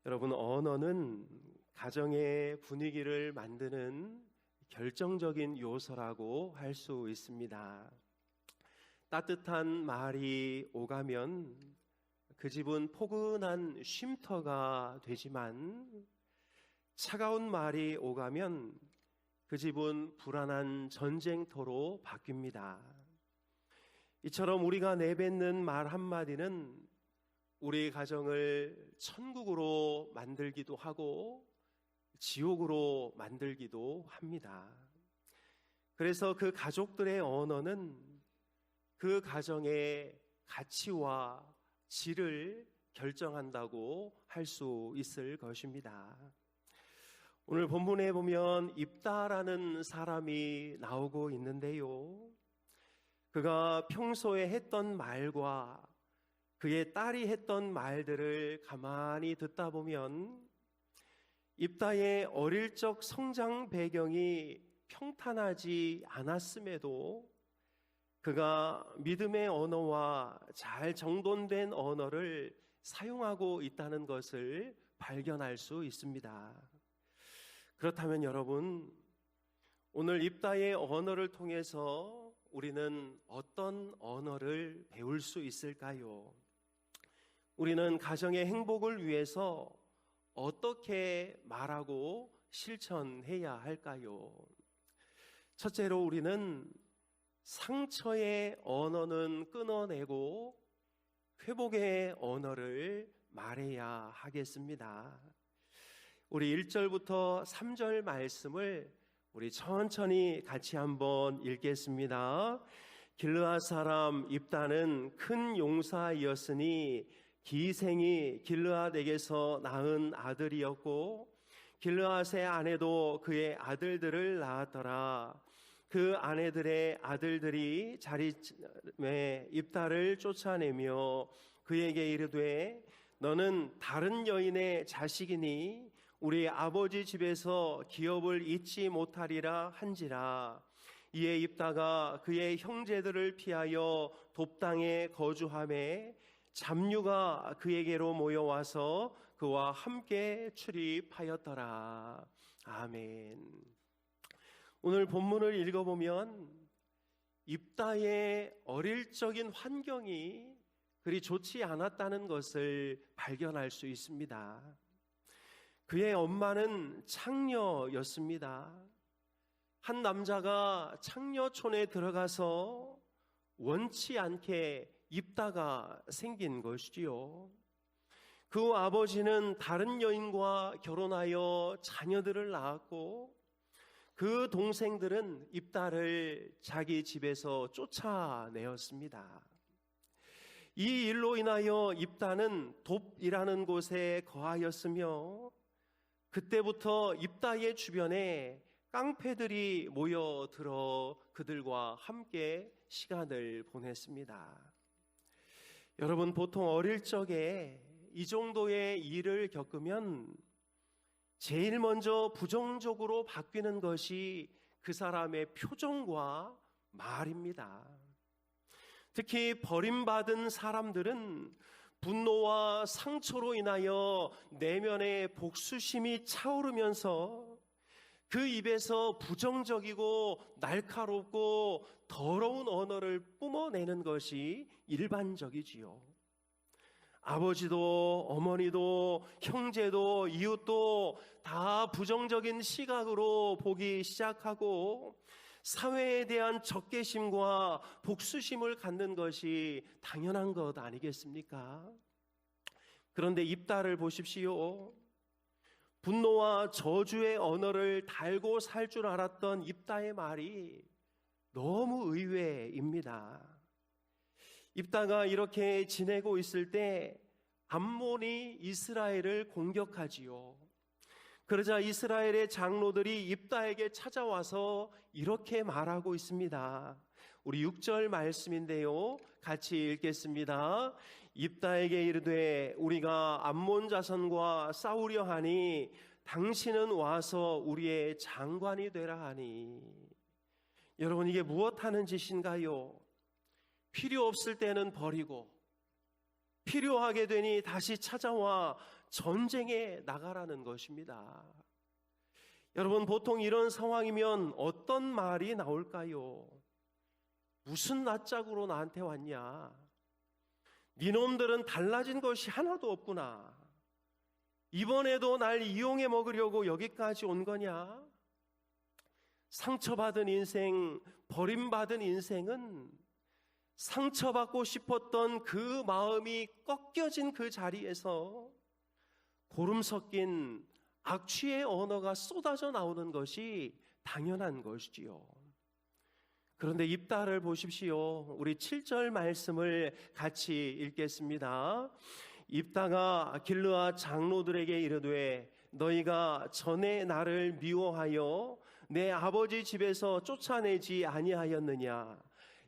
여러분, 언어는 가정의 분위기를 만드는 결정적인 요소라고 할 수 있습니다. 따뜻한 말이 오가면 그 집은 포근한 쉼터가 되지만, 차가운 말이 오가면 그 집은 불안한 전쟁터로 바뀝니다. 이처럼 우리가 내뱉는 말 한마디는 우리 가정을 천국으로 만들기도 하고 지옥으로 만들기도 합니다. 그래서 그 가족들의 언어는 그 가정의 가치와 질을 결정한다고 할 수 있을 것입니다. 오늘 본문에 보면 입다라는 사람이 나오고 있는데요, 그가 평소에 했던 말과 그의 딸이 했던 말들을 가만히 듣다 보면 입다의 어릴 적 성장 배경이 평탄하지 않았음에도 그가 믿음의 언어와 잘 정돈된 언어를 사용하고 있다는 것을 발견할 수 있습니다. 그렇다면 여러분, 오늘 입다의 언어를 통해서 우리는 어떤 언어를 배울 수 있을까요? 우리는 가정의 행복을 위해서 어떻게 말하고 실천해야 할까요? 첫째로 우리는 상처의 언어는 끊어내고 회복의 언어를 말해야 하겠습니다. 우리 1절부터 3절 말씀을 우리 천천히 같이 한번 읽겠습니다. 길르앗 사람 입다는 큰 용사이었으니 기생이 길르앗에게서 낳은 아들이었고 길르앗의 아내도 그의 아들들을 낳았더라. 그 아내들의 아들들이 자리매 입다를 쫓아내며 그에게 이르되 너는 다른 여인의 자식이니 우리 아버지 집에서 기업을 잊지 못하리라 한지라. 이에 입다가 그의 형제들을 피하여 돕당에 거주하매 잡류가 그에게로 모여와서 그와 함께 출입하였더라. 아멘. 오늘 본문을 읽어보면 입다의 어릴 적인 환경이 그리 좋지 않았다는 것을 발견할 수 있습니다. 그의 엄마는 창녀였습니다. 한 남자가 창녀촌에 들어가서 원치 않게 입다가 생긴 것이지요. 그 아버지는 다른 여인과 결혼하여 자녀들을 낳았고 그 동생들은 입다를 자기 집에서 쫓아내었습니다. 이 일로 인하여 입다는 돕이라는 곳에 거하였으며 그때부터 입다의 주변에 깡패들이 모여들어 그들과 함께 시간을 보냈습니다. 여러분, 보통 어릴 적에 이 정도의 일을 겪으면 제일 먼저 부정적으로 바뀌는 것이 그 사람의 표정과 말입니다. 특히 버림받은 사람들은 분노와 상처로 인하여 내면의 복수심이 차오르면서 그 입에서 부정적이고 날카롭고 더러운 언어를 뿜어내는 것이 일반적이지요. 아버지도 어머니도 형제도 이웃도 다 부정적인 시각으로 보기 시작하고 사회에 대한 적개심과 복수심을 갖는 것이 당연한 것 아니겠습니까? 그런데 입다를 보십시오. 분노와 저주의 언어를 달고 살 줄 알았던 입다의 말이 너무 의외입니다. 입다가 이렇게 지내고 있을 때 암몬이 이스라엘을 공격하지요. 그러자 이스라엘의 장로들이 입다에게 찾아와서 이렇게 말하고 있습니다. 우리 6절 말씀인데요, 같이 읽겠습니다. 입다에게 이르되 우리가 암몬 자손과 싸우려 하니 당신은 와서 우리의 장관이 되라 하니. 여러분, 이게 무엇 하는 짓인가요? 필요 없을 때는 버리고 필요하게 되니 다시 찾아와 전쟁에 나가라는 것입니다. 여러분, 보통 이런 상황이면 어떤 말이 나올까요? 무슨 낯짝으로 나한테 왔냐? 니놈들은 달라진 것이 하나도 없구나. 이번에도 날 이용해 먹으려고 여기까지 온 거냐? 상처받은 인생, 버림받은 인생은 상처받고 싶었던 그 마음이 꺾여진 그 자리에서 고름 섞인 악취의 언어가 쏟아져 나오는 것이 당연한 것이지요. 그런데 입다를 보십시오. 우리 7절 말씀을 같이 읽겠습니다. 입다가 길르앗 장로들에게 이르되 너희가 전에 나를 미워하여 내 아버지 집에서 쫓아내지 아니하였느냐?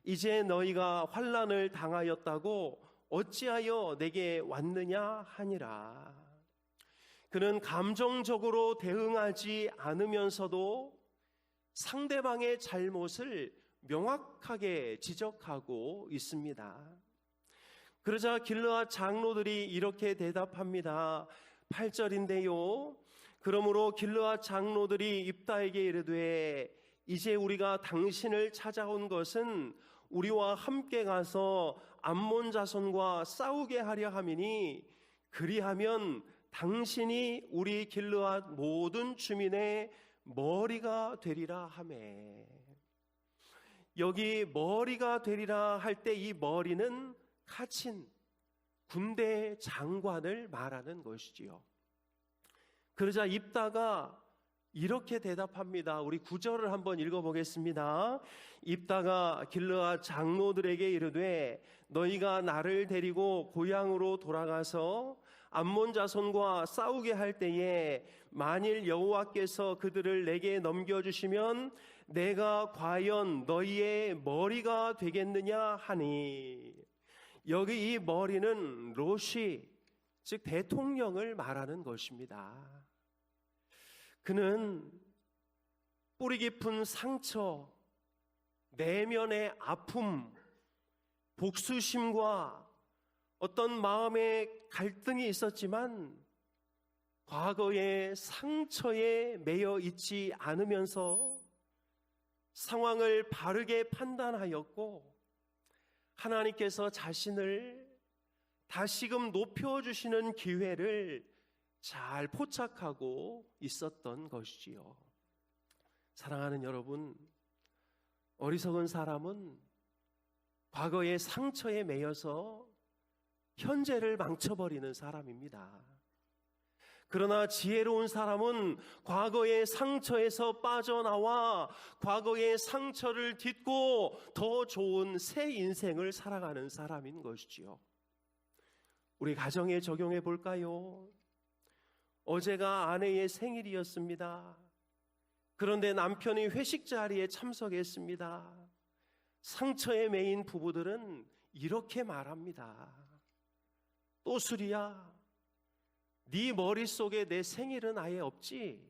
이제 너희가 환난을 당하였다고 어찌하여 내게 왔느냐 하니라. 그는 감정적으로 대응하지 않으면서도 상대방의 잘못을 명확하게 지적하고 있습니다. 그러자 길르앗 장로들이 이렇게 대답합니다. 8절인데요. 그러므로 길르앗 장로들이 입다에게 이르되 이제 우리가 당신을 찾아온 것은 우리와 함께 가서 암몬 자손과 싸우게 하려 함이니 그리하면 당신이 우리 길르앗 모든 주민의 머리가 되리라 하매. 여기 머리가 되리라 할 때 이 머리는 카친, 군대 장관을 말하는 것이지요. 그러자 입다가 이렇게 대답합니다. 우리 9절을 한번 읽어보겠습니다. 입다가 길르앗 장로들에게 이르되 너희가 나를 데리고 고향으로 돌아가서 암몬 자손과 싸우게 할 때에 만일 여호와께서 그들을 내게 넘겨주시면 내가 과연 너희의 머리가 되겠느냐 하니. 여기 이 머리는 로시, 즉 대통령을 말하는 것입니다. 그는 뿌리 깊은 상처, 내면의 아픔, 복수심과 어떤 마음의 갈등이 있었지만 과거의 상처에 매여 있지 않으면서 상황을 바르게 판단하였고 하나님께서 자신을 다시금 높여주시는 기회를 잘 포착하고 있었던 것이지요. 사랑하는 여러분, 어리석은 사람은 과거의 상처에 매여서 현재를 망쳐버리는 사람입니다. 그러나 지혜로운 사람은 과거의 상처에서 빠져나와 과거의 상처를 딛고 더 좋은 새 인생을 살아가는 사람인 것이지요. 우리 가정에 적용해 볼까요? 어제가 아내의 생일이었습니다. 그런데 남편이 회식 자리에 참석했습니다. 상처에 매인 부부들은 이렇게 말합니다. 또 술이야? 네 머릿속에 내 생일은 아예 없지?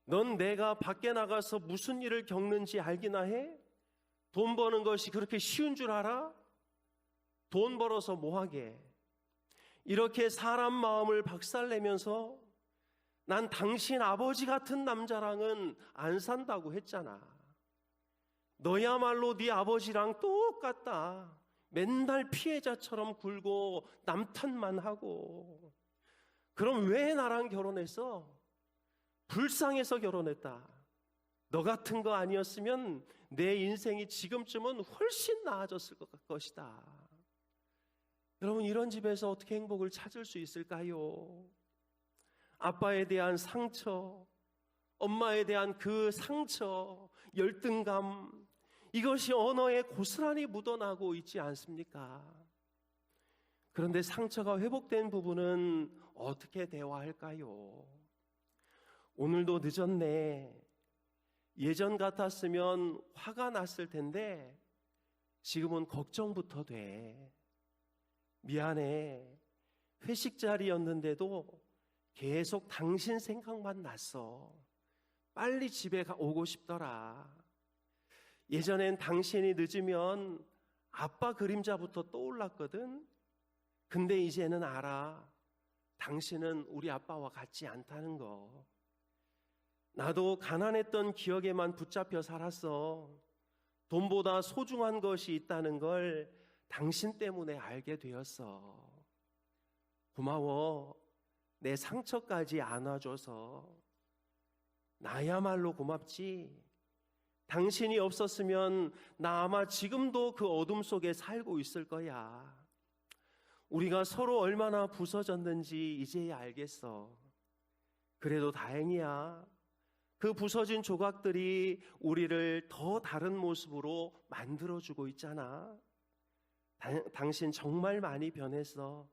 넌 내가 밖에 나가서 무슨 일을 겪는지 알기나 해? 돈 버는 것이 그렇게 쉬운 줄 알아? 돈 벌어서 뭐하게? 이렇게 사람 마음을 박살내면서 난 당신 아버지 같은 남자랑은 안 산다고 했잖아. 너야말로 네 아버지랑 똑같다. 맨날 피해자처럼 굴고 남 탓만 하고. 그럼 왜 나랑 결혼했어? 불쌍해서 결혼했다. 너 같은 거 아니었으면 내 인생이 지금쯤은 훨씬 나아졌을 것이다. 여러분, 이런 집에서 어떻게 행복을 찾을 수 있을까요? 아빠에 대한 상처, 엄마에 대한 그 상처, 열등감, 이것이 언어에 고스란히 묻어나고 있지 않습니까? 그런데 상처가 회복된 부분은 어떻게 대화할까요? 오늘도 늦었네. 예전 같았으면 화가 났을 텐데 지금은 걱정부터 돼. 미안해. 회식 자리였는데도 계속 당신 생각만 났어. 빨리 집에 오고 싶더라. 예전엔 당신이 늦으면 아빠 그림자부터 떠올랐거든. 근데 이제는 알아. 당신은 우리 아빠와 같지 않다는 거. 나도 가난했던 기억에만 붙잡혀 살았어. 돈보다 소중한 것이 있다는 걸 당신 때문에 알게 되었어. 고마워. 내 상처까지 안아줘서. 나야말로 고맙지. 당신이 없었으면 나 아마 지금도 그 어둠 속에 살고 있을 거야. 우리가 서로 얼마나 부서졌는지 이제야 알겠어. 그래도 다행이야. 그 부서진 조각들이 우리를 더 다른 모습으로 만들어주고 있잖아. 당신 정말 많이 변했어.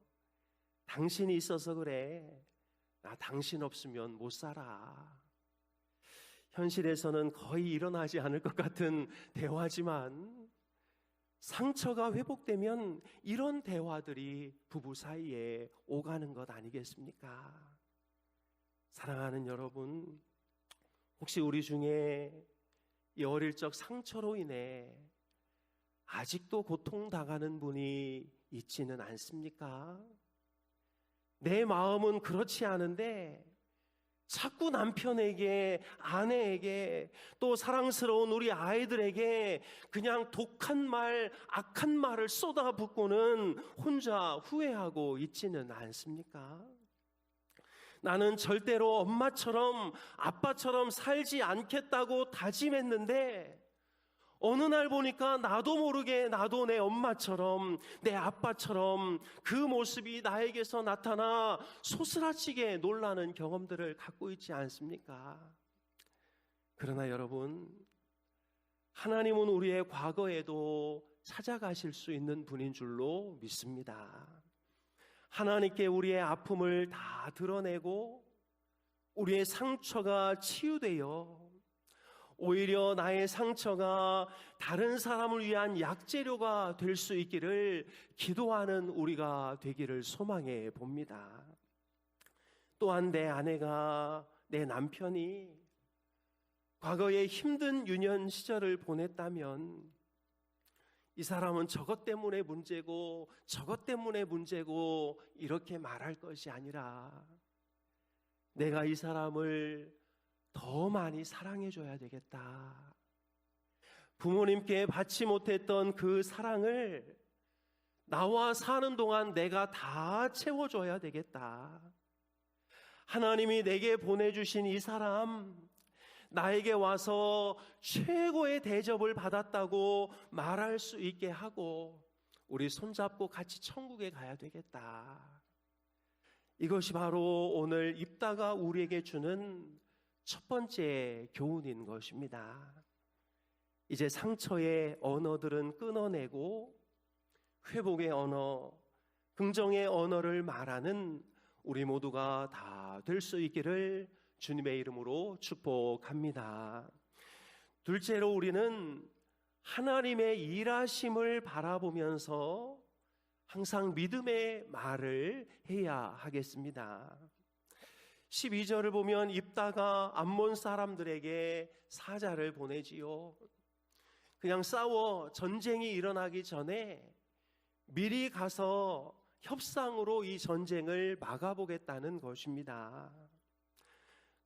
당신이 있어서 그래. 나 당신 없으면 못 살아. 현실에서는 거의 일어나지 않을 것 같은 대화지만 상처가 회복되면 이런 대화들이 부부 사이에 오가는 것 아니겠습니까? 사랑하는 여러분, 혹시 우리 중에 이 어릴 적 상처로 인해 아직도 고통당하는 분이 있지는 않습니까? 내 마음은 그렇지 않은데 자꾸 남편에게, 아내에게, 또 사랑스러운 우리 아이들에게 그냥 독한 말, 악한 말을 쏟아붓고는 혼자 후회하고 있지는 않습니까? 나는 절대로 엄마처럼 아빠처럼 살지 않겠다고 다짐했는데 어느 날 보니까 나도 모르게 나도 내 엄마처럼 내 아빠처럼 그 모습이 나에게서 나타나 소스라치게 놀라는 경험들을 갖고 있지 않습니까? 그러나 여러분, 하나님은 우리의 과거에도 찾아가실 수 있는 분인 줄로 믿습니다. 하나님께 우리의 아픔을 다 드러내고 우리의 상처가 치유되어 오히려 나의 상처가 다른 사람을 위한 약재료가 될 수 있기를 기도하는 우리가 되기를 소망해 봅니다. 또한 내 아내가, 내 남편이 과거에 힘든 유년 시절을 보냈다면 이 사람은 저것 때문에 문제고 저것 때문에 문제고 이렇게 말할 것이 아니라 내가 이 사람을 더 많이 사랑해줘야 되겠다. 부모님께 받지 못했던 그 사랑을 나와 사는 동안 내가 다 채워줘야 되겠다. 하나님이 내게 보내주신 이 사람, 나에게 와서 최고의 대접을 받았다고 말할 수 있게 하고 우리 손잡고 같이 천국에 가야 되겠다. 이것이 바로 오늘 입다가 우리에게 주는 첫 번째 교훈인 것입니다. 이제 상처의 언어들은 끊어내고 회복의 언어, 긍정의 언어를 말하는 우리 모두가 다 될 수 있기를 주님의 이름으로 축복합니다. 둘째로 우리는 하나님의 일하심을 바라보면서 항상 믿음의 말을 해야 하겠습니다. 12절을 보면 입다가 암몬 사람들에게 사자를 보내지요. 그냥 싸워 전쟁이 일어나기 전에 미리 가서 협상으로 이 전쟁을 막아보겠다는 것입니다.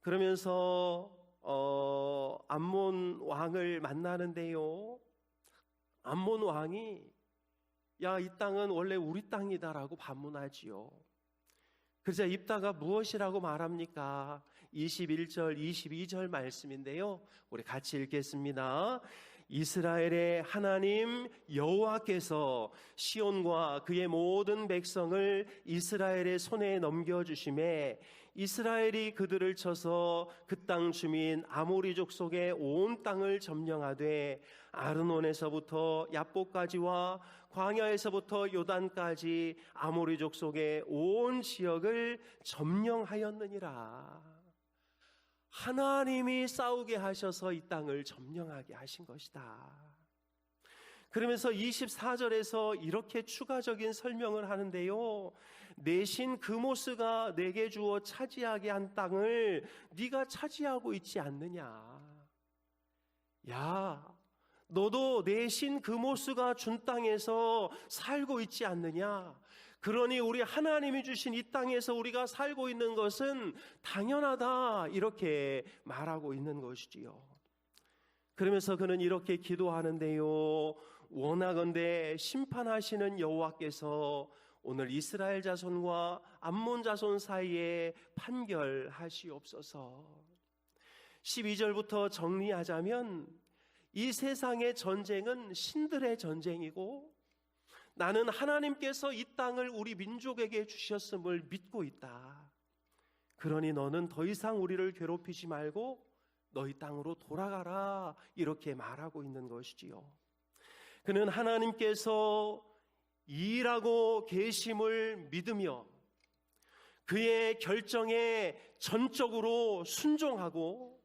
그러면서 암몬 왕을 만나는데요. 암몬 왕이 야, 이 땅은 원래 우리 땅이다라고 반문하지요. 그러자 입다가 무엇이라고 말합니까? 21절, 22절 말씀인데요. 우리 같이 읽겠습니다. 이스라엘의 하나님 여호와께서 시온과 그의 모든 백성을 이스라엘의 손에 넘겨주심에 이스라엘이 그들을 쳐서 그 땅 주민 아모리족 속의 온 땅을 점령하되 아르논에서부터 얍보까지와 광야에서부터 요단까지 아모리족 속의 온 지역을 점령하였느니라. 하나님이 싸우게 하셔서 이 땅을 점령하게 하신 것이다. 그러면서 24절에서 이렇게 추가적인 설명을 하는데요. 내신 그모스가 내게 주어 차지하게 한 땅을 네가 차지하고 있지 않느냐. 야, 너도 내 신 그모스가 준 땅에서 살고 있지 않느냐? 그러니 우리 하나님이 주신 이 땅에서 우리가 살고 있는 것은 당연하다, 이렇게 말하고 있는 것이지요. 그러면서 그는 이렇게 기도하는데요, 원하건대 심판하시는 여호와께서 오늘 이스라엘 자손과 암몬 자손 사이에 판결하시옵소서. 12절부터 정리하자면, 이 세상의 전쟁은 신들의 전쟁이고 나는 하나님께서 이 땅을 우리 민족에게 주셨음을 믿고 있다. 그러니 너는 더 이상 우리를 괴롭히지 말고 너희 땅으로 돌아가라, 이렇게 말하고 있는 것이지요. 그는 하나님께서 일하고 계심을 믿으며 그의 결정에 전적으로 순종하고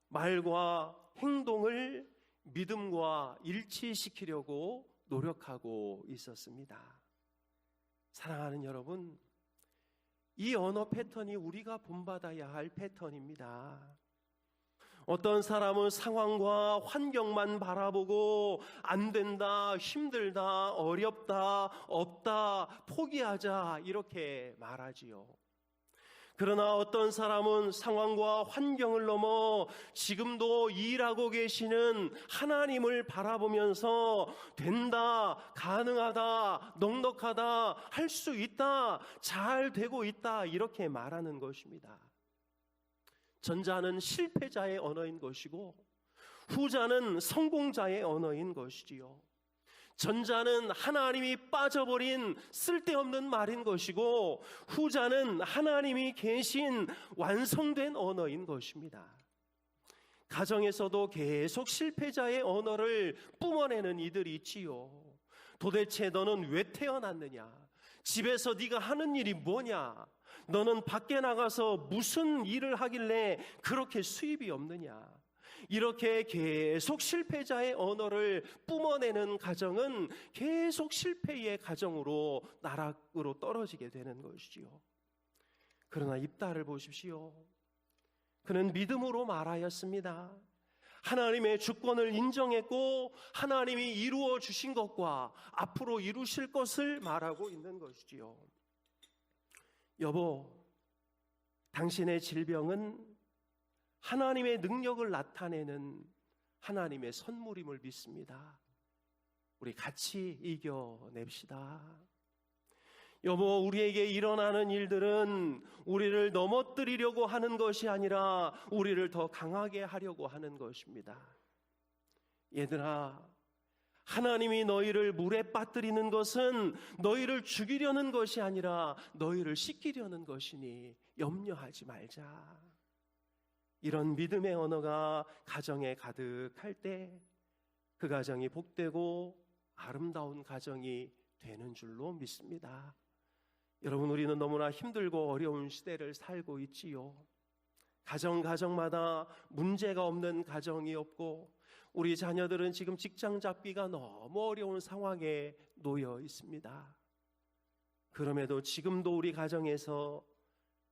말과 행동을 믿음과 일치시키려고 노력하고 있었습니다. 사랑하는 여러분, 이 언어 패턴이 우리가 본받아야 할 패턴입니다. 어떤 사람은 상황과 환경만 바라보고 안 된다, 힘들다, 어렵다, 없다, 포기하자, 이렇게 말하지요. 그러나 어떤 사람은 상황과 환경을 넘어 지금도 일하고 계시는 하나님을 바라보면서 된다, 가능하다, 넉넉하다, 할 수 있다, 잘 되고 있다, 이렇게 말하는 것입니다. 전자는 실패자의 언어인 것이고 후자는 성공자의 언어인 것이지요. 전자는 하나님이 빠져버린 쓸데없는 말인 것이고 후자는 하나님이 계신 완성된 언어인 것입니다. 가정에서도 계속 실패자의 언어를 뿜어내는 이들이 있지요. 도대체 너는 왜 태어났느냐? 집에서 네가 하는 일이 뭐냐? 너는 밖에 나가서 무슨 일을 하길래 그렇게 수입이 없느냐? 이렇게 계속 실패자의 언어를 뿜어내는 가정은 계속 실패의 가정으로 나락으로 떨어지게 되는 것이지요. 그러나 입다를 보십시오. 그는 믿음으로 말하였습니다. 하나님의 주권을 인정했고 하나님이 이루어 주신 것과 앞으로 이루실 것을 말하고 있는 것이지요. 여보, 당신의 질병은 하나님의 능력을 나타내는 하나님의 선물임을 믿습니다. 우리 같이 이겨냅시다. 여보, 우리에게 일어나는 일들은 우리를 넘어뜨리려고 하는 것이 아니라 우리를 더 강하게 하려고 하는 것입니다. 얘들아, 하나님이 너희를 물에 빠뜨리는 것은 너희를 죽이려는 것이 아니라 너희를 씻기려는 것이니 염려하지 말자. 이런 믿음의 언어가 가정에 가득할 때 그 가정이 복되고 아름다운 가정이 되는 줄로 믿습니다. 여러분, 우리는 너무나 힘들고 어려운 시대를 살고 있지요. 가정마다 문제가 없는 가정이 없고 우리 자녀들은 지금 직장 잡기가 너무 어려운 상황에 놓여 있습니다. 그럼에도 지금도 우리 가정에서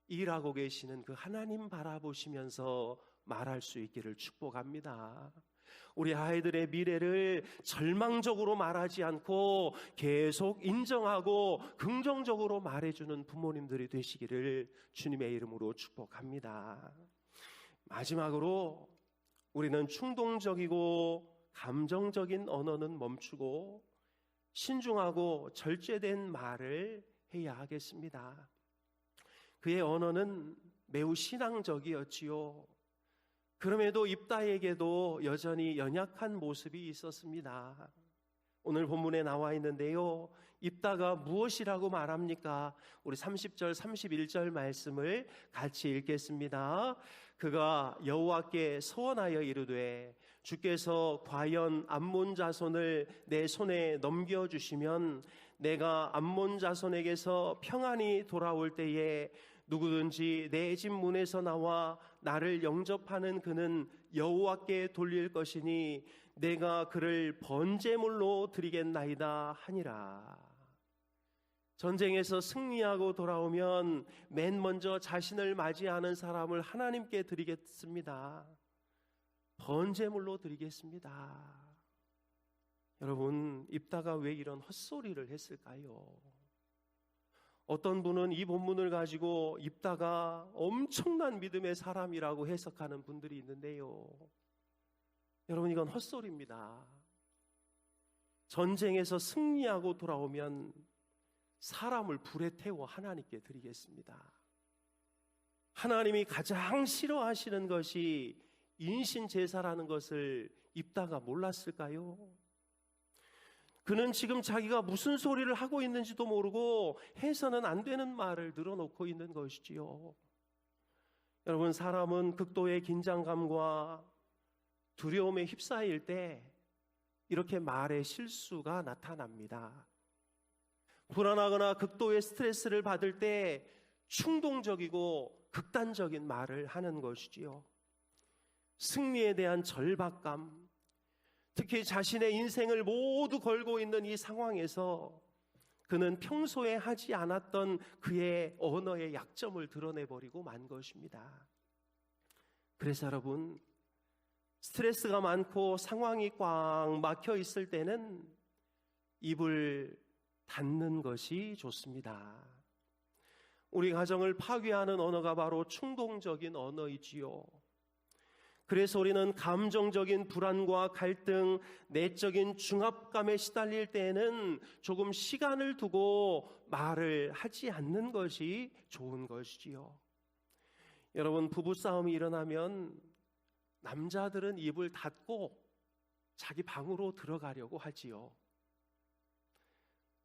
일하고 계시는 그 하나님 바라보시면서 말할 수 있기를 축복합니다. 우리 아이들의 미래를 절망적으로 말하지 않고 계속 인정하고 긍정적으로 말해주는 부모님들이 되시기를 주님의 이름으로 축복합니다. 마지막으로 우리는 충동적이고 감정적인 언어는 멈추고 신중하고 절제된 말을 해야 하겠습니다. 그의 언어는 매우 신앙적이었지요. 그럼에도 입다에게도 여전히 연약한 모습이 있었습니다. 오늘 본문에 나와 있는데요, 입다가 무엇이라고 말합니까? 우리 30절 31절 말씀을 같이 읽겠습니다. 그가 여호와께 소원하여 이르되 주께서 과연 암몬 자손을 내 손에 넘겨주시면 내가 암몬 자손에게서 평안히 돌아올 때에 누구든지 내 집 문에서 나와 나를 영접하는 그는 여호와께 돌릴 것이니 내가 그를 번제물로 드리겠나이다 하니라. 전쟁에서 승리하고 돌아오면 맨 먼저 자신을 맞이하는 사람을 하나님께 드리겠습니다. 번제물로 드리겠습니다. 여러분, 입다가 왜 이런 헛소리를 했을까요? 어떤 분은 이 본문을 가지고 입다가 엄청난 믿음의 사람이라고 해석하는 분들이 있는데요. 여러분, 이건 헛소리입니다. 전쟁에서 승리하고 돌아오면 사람을 불에 태워 하나님께 드리겠습니다. 하나님이 가장 싫어하시는 것이 인신제사라는 것을 입다가 몰랐을까요? 그는 지금 자기가 무슨 소리를 하고 있는지도 모르고 해서는 안 되는 말을 늘어놓고 있는 것이지요. 여러분, 사람은 극도의 긴장감과 두려움에 휩싸일 때 이렇게 말의 실수가 나타납니다. 불안하거나 극도의 스트레스를 받을 때 충동적이고 극단적인 말을 하는 것이지요. 승리에 대한 절박감, 특히 자신의 인생을 모두 걸고 있는 이 상황에서 그는 평소에 하지 않았던 그의 언어의 약점을 드러내버리고 만 것입니다. 그래서 여러분, 스트레스가 많고 상황이 꽉 막혀 있을 때는 입을 닫는 것이 좋습니다. 우리 가정을 파괴하는 언어가 바로 충동적인 언어이지요. 그래서 우리는 감정적인 불안과 갈등, 내적인 중압감에 시달릴 때에는 조금 시간을 두고 말을 하지 않는 것이 좋은 것이지요. 여러분, 부부싸움이 일어나면 남자들은 입을 닫고 자기 방으로 들어가려고 하지요.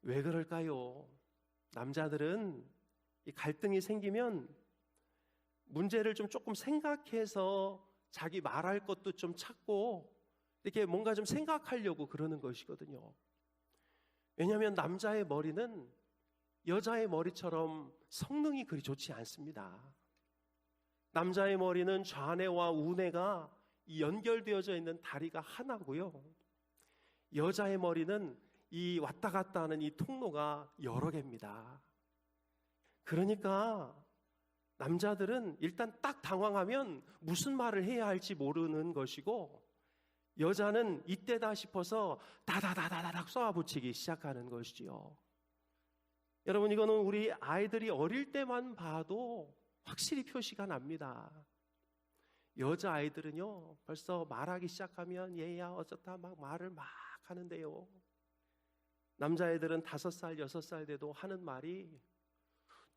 왜 그럴까요? 남자들은 이 갈등이 생기면 문제를 조금 생각해서 자기 말할 것도 좀 찾고 이렇게 뭔가 좀 생각하려고 그러는 것이거든요. 왜냐하면 남자의 머리는 여자의 머리처럼 성능이 그리 좋지 않습니다. 남자의 머리는 좌뇌와 우뇌가 연결되어져 있는 다리가 하나고요. 여자의 머리는 이 왔다 갔다 하는 이 통로가 여러 개입니다. 그러니까 남자들은 일단 딱 당황하면 무슨 말을 해야 할지 모르는 것이고, 여자는 이때다 싶어서 다다다다닥 쏘아붙이기 시작하는 것이지요. 여러분, 이거는 우리 아이들이 어릴 때만 봐도 확실히 표시가 납니다. 여자아이들은요, 벌써 말하기 시작하면 얘야 어쩌다 막 말을 막 하는데요. 남자애들은 5살, 6살 돼도 하는 말이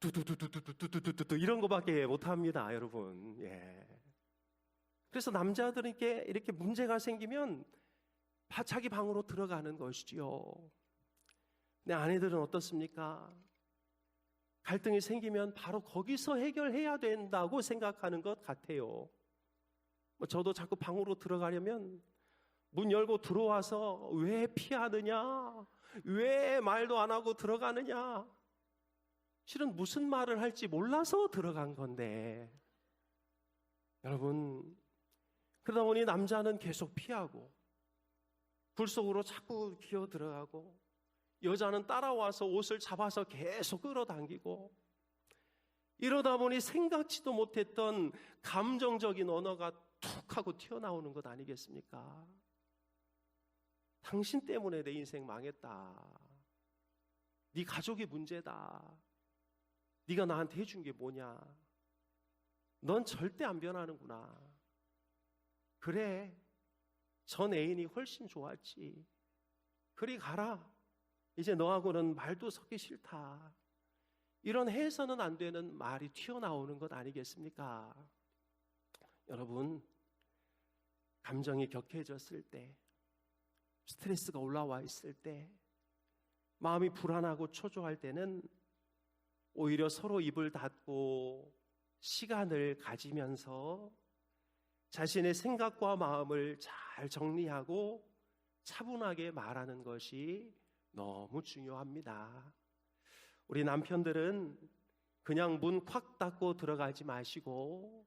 두두두두두두두두두 이런 거밖에 못합니다, 여러분. 예. 그래서 남자들은 이렇게 문제가 생기면 자기 방으로 들어가는 것이지요. 근데 아내들은 어떻습니까? 갈등이 생기면 바로 거기서 해결해야 된다고 생각하는 것 같아요. 저도 자꾸 방으로 들어가려면 문 열고 들어와서 왜 피하느냐? 왜 말도 안 하고 들어가느냐? 실은 무슨 말을 할지 몰라서 들어간 건데, 여러분, 그러다 보니 남자는 계속 피하고 불 속으로 자꾸 기어 들어가고, 여자는 따라와서 옷을 잡아서 계속 끌어당기고, 이러다 보니 생각지도 못했던 감정적인 언어가 툭 하고 튀어나오는 것 아니겠습니까? 당신 때문에 내 인생 망했다. 네 가족이 문제다. 네가 나한테 해준 게 뭐냐? 넌 절대 안 변하는구나. 그래, 전 애인이 훨씬 좋았지. 그리 가라. 이제 너하고는 말도 섞기 싫다. 이런 해서는 안 되는 말이 튀어나오는 것 아니겠습니까? 여러분, 감정이 격해졌을 때, 스트레스가 올라와 있을 때, 마음이 불안하고 초조할 때는 오히려 서로 입을 닫고 시간을 가지면서 자신의 생각과 마음을 잘 정리하고 차분하게 말하는 것이 너무 중요합니다. 우리 남편들은 그냥 문 콱 닫고 들어가지 마시고,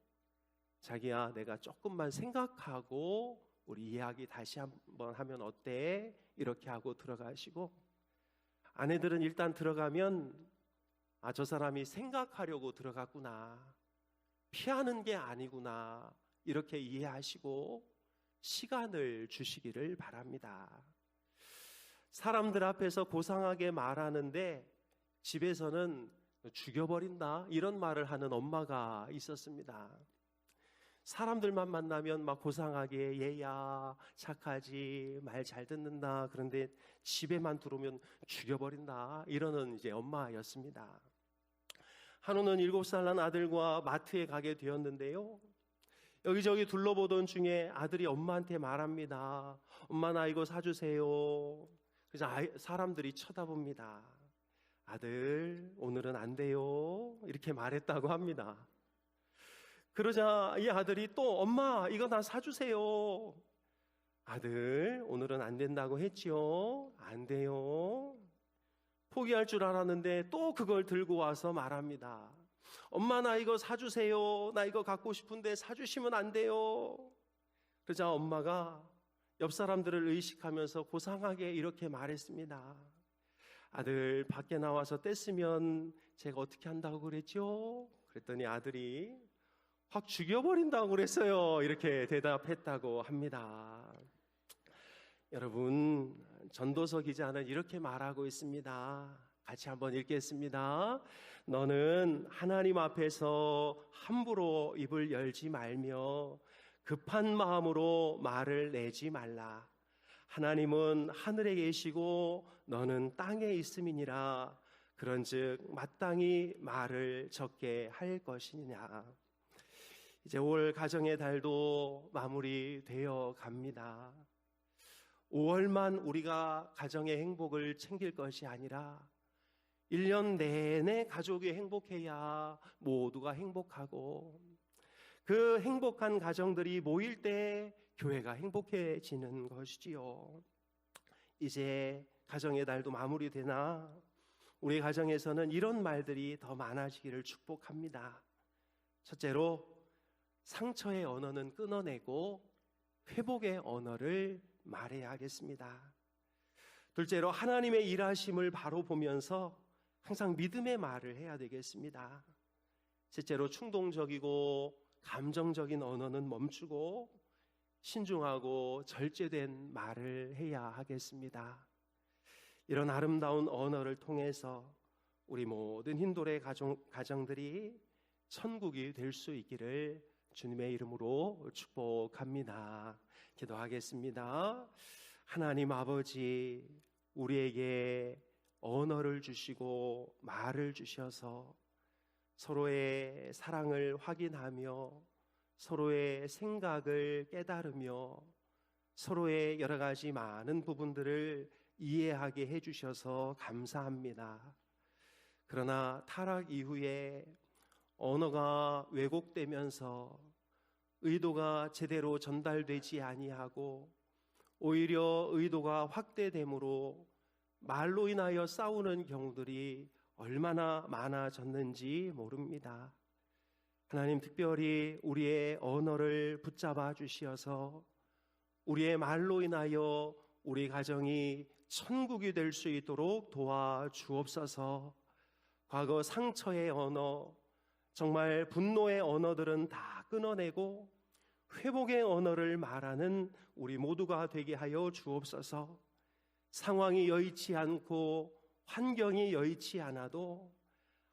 자기야, 내가 조금만 생각하고 우리 이야기 다시 한번 하면 어때? 이렇게 하고 들어가시고, 아내들은 일단 들어가면 저 사람이 생각하려고 들어갔구나, 피하는 게 아니구나, 이렇게 이해하시고 시간을 주시기를 바랍니다. 사람들 앞에서 고상하게 말하는데 집에서는 죽여버린다, 이런 말을 하는 엄마가 있었습니다. 사람들만 만나면 막 고상하게 얘야 착하지, 말 잘 듣는다, 그런데 집에만 들어오면 죽여버린다, 이러는 이제 엄마였습니다. 한우는 7살 난 아들과 마트에 가게 되었는데요, 여기저기 둘러보던 중에 아들이 엄마한테 말합니다. 엄마, 나 이거 사주세요. 그래서 사람들이 쳐다봅니다. 아들, 오늘은 안 돼요, 이렇게 말했다고 합니다. 그러자 이 아들이 또 엄마, 이거 나 사주세요. 아들, 오늘은 안 된다고 했지요? 안 돼요. 포기할 줄 알았는데 또 그걸 들고 와서 말합니다. 엄마, 나 이거 사주세요. 나 이거 갖고 싶은데 사주시면 안 돼요. 그러자 엄마가 옆 사람들을 의식하면서 고상하게 이렇게 말했습니다. 아들, 밖에 나와서 뗐으면 제가 어떻게 한다고 그랬죠? 그랬더니 아들이 확 죽여버린다고 그랬어요, 이렇게 대답했다고 합니다. 여러분, 전도서 기자는 이렇게 말하고 있습니다. 같이 한번 읽겠습니다. 너는 하나님 앞에서 함부로 입을 열지 말며 급한 마음으로 말을 내지 말라. 하나님은 하늘에 계시고 너는 땅에 있음이니라. 그런즉 마땅히 말을 적게 할 것이냐. 이제 올 가정의 달도 마무리되어 갑니다. 5월만 우리가 가정의 행복을 챙길 것이 아니라 1년 내내 가족이 행복해야 모두가 행복하고, 그 행복한 가정들이 모일 때 교회가 행복해지는 것이지요. 이제 가정의 달도 마무리되나 우리 가정에서는 이런 말들이 더 많아지기를 축복합니다. 첫째로, 상처의 언어는 끊어내고 회복의 언어를 말해야 하겠습니다. 둘째로, 하나님의 일하심을 바로 보면서 항상 믿음의 말을 해야 되겠습니다. 셋째로, 충동적이고 감정적인 언어는 멈추고 신중하고 절제된 말을 해야 하겠습니다. 이런 아름다운 언어를 통해서 우리 모든 힌도의 가정들이 천국이 될 수 있기를 주님의 이름으로 축복합니다. 기도하겠습니다. 하나님 아버지, 우리에게 언어를 주시고 말을 주셔서 서로의 사랑을 확인하며 서로의 생각을 깨달으며 서로의 여러 가지 많은 부분들을 이해하게 해주셔서 감사합니다. 그러나 타락 이후에 언어가 왜곡되면서 의도가 제대로 전달되지 아니하고 오히려 의도가 확대됨으로 말로 인하여 싸우는 경우들이 얼마나 많아졌는지 모릅니다. 하나님, 특별히 우리의 언어를 붙잡아 주시어서 우리의 말로 인하여 우리 가정이 천국이 될 수 있도록 도와주옵소서. 과거 상처의 언어, 정말 분노의 언어들은 다 끊어내고 회복의 언어를 말하는 우리 모두가 되게 하여 주옵소서. 상황이 여의치 않고 환경이 여의치 않아도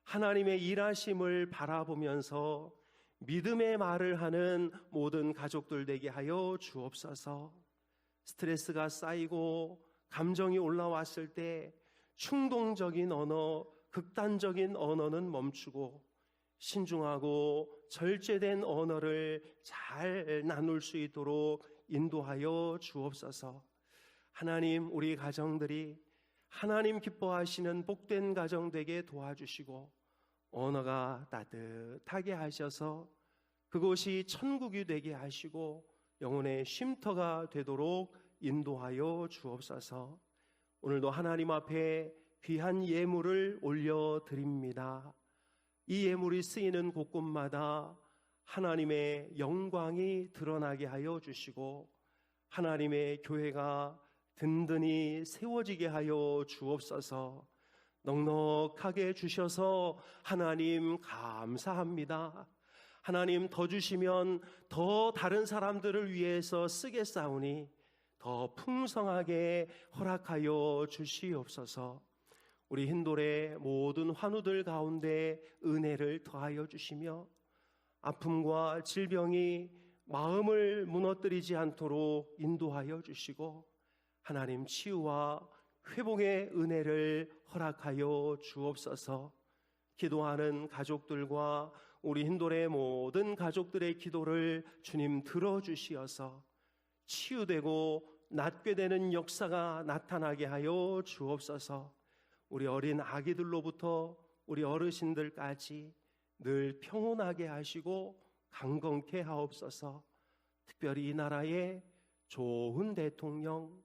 하나님의 일하심을 바라보면서 믿음의 말을 하는 모든 가족들 되게 하여 주옵소서. 스트레스가 쌓이고 감정이 올라왔을 때 충동적인 언어, 극단적인 언어는 멈추고 신중하고 절제된 언어를 잘 나눌 수 있도록 인도하여 주옵소서. 하나님, 우리 가정들이 하나님 기뻐하시는 복된 가정 되게 도와주시고 언어가 따뜻하게 하셔서 그곳이 천국이 되게 하시고 영혼의 쉼터가 되도록 인도하여 주옵소서. 오늘도 하나님 앞에 귀한 예물을 올려드립니다. 이 예물이 쓰이는 곳곳마다 하나님의 영광이 드러나게 하여 주시고 하나님의 교회가 든든히 세워지게 하여 주옵소서. 넉넉하게 주셔서 하나님 감사합니다. 하나님, 더 주시면 더 다른 사람들을 위해서 쓰겠사오니 더 풍성하게 허락하여 주시옵소서. 우리 힌돌의 모든 환우들 가운데 은혜를 더하여 주시며 아픔과 질병이 마음을 무너뜨리지 않도록 인도하여 주시고 하나님 치유와 회복의 은혜를 허락하여 주옵소서. 기도하는 가족들과 우리 힌돌의 모든 가족들의 기도를 주님 들어주시어서 치유되고 낫게 되는 역사가 나타나게 하여 주옵소서. 우리 어린 아기들로부터 우리 어르신들까지 늘 평온하게 하시고 강건케 하옵소서. 특별히 이 나라의 좋은 대통령,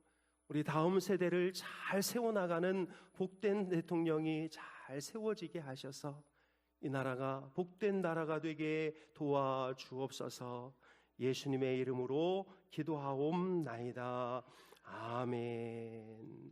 우리 다음 세대를 잘 세워나가는 복된 대통령이 잘 세워지게 하셔서 이 나라가 복된 나라가 되게 도와주옵소서. 예수님의 이름으로 기도하옵나이다. 아멘.